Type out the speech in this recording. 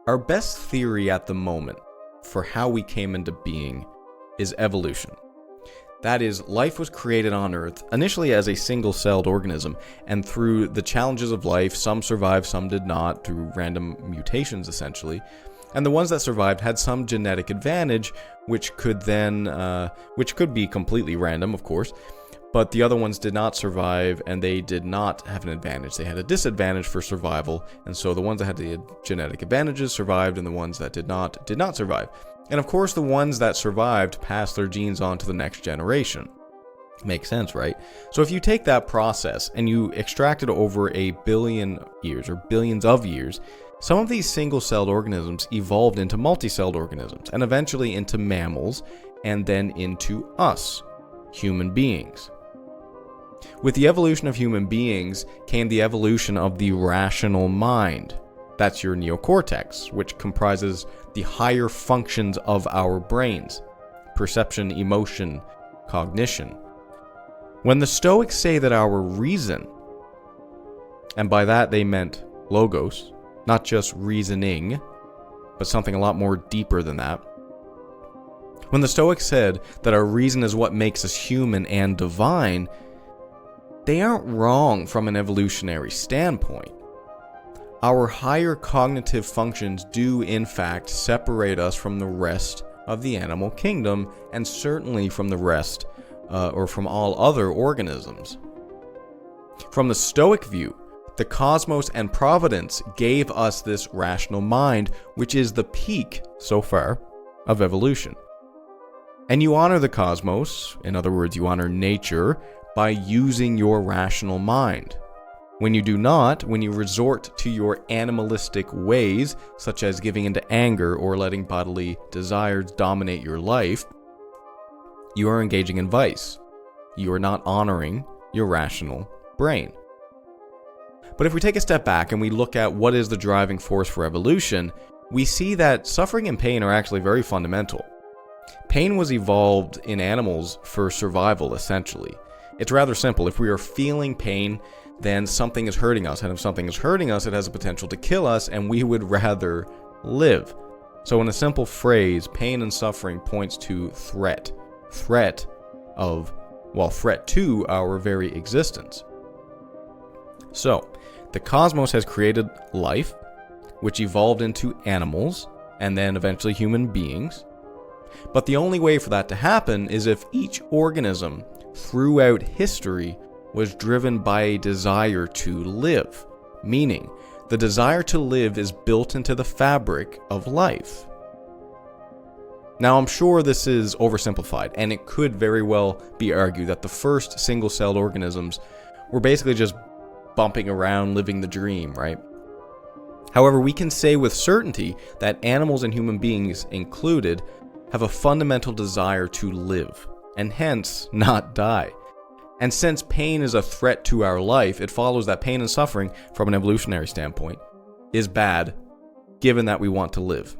Our best theory at the moment for how we came into being is evolution. That is, life was created on Earth initially as a single-celled organism, and through the challenges of life, some survived, some did not, through random mutations essentially. And the ones that survived had some genetic advantage, which could be completely random, of course, but the other ones did not survive, and they did not have an advantage. They had a disadvantage for survival, and so the ones that had the genetic advantages survived, and the ones that did not survive. And of course, the ones that survived passed their genes on to the next generation. Makes sense, right? So if you take that process and you extract it over a billion years, or billions of years, some of these single-celled organisms evolved into multi-celled organisms, and eventually into mammals, and then into us, human beings. With the evolution of human beings came the evolution of the rational mind. That's your neocortex, which comprises the higher functions of our brains: perception, emotion, cognition. When the Stoics say that our reason, and by that they meant logos, not just reasoning, but something a lot more deeper than that. When the Stoics said that our reason is what makes us human and divine, they aren't wrong from an evolutionary standpoint. Our higher cognitive functions do in fact separate us from the rest of the animal kingdom, and certainly from the rest, or from all other organisms. From the Stoic view, the cosmos and providence gave us this rational mind, which is the peak, so far, of evolution. And you honor the cosmos, in other words, you honor nature, by using your rational mind. When you do not, when you resort to your animalistic ways, such as giving into anger or letting bodily desires dominate your life, you are engaging in vice. You are not honoring your rational brain. But if we take a step back and we look at what is the driving force for evolution, we see that suffering and pain are actually very fundamental. Pain was evolved in animals for survival, essentially. It's rather simple. If we are feeling pain, then something is hurting us. And if something is hurting us, it has a potential to kill us, and we would rather live. So in a simple phrase, pain and suffering points to threat. Threat to our very existence. So, the cosmos has created life, which evolved into animals, and then eventually human beings. But the only way for that to happen is if each organism throughout history was driven by a desire to live, meaning the desire to live is built into the fabric of life. Now, I'm sure this is oversimplified, and it could very well be argued that the first single-celled organisms were basically just bumping around living the dream, right? However, we can say with certainty that animals and human beings included have a fundamental desire to live, and hence not die. And since pain is a threat to our life, it follows that pain and suffering, from an evolutionary standpoint, is bad, given that we want to live.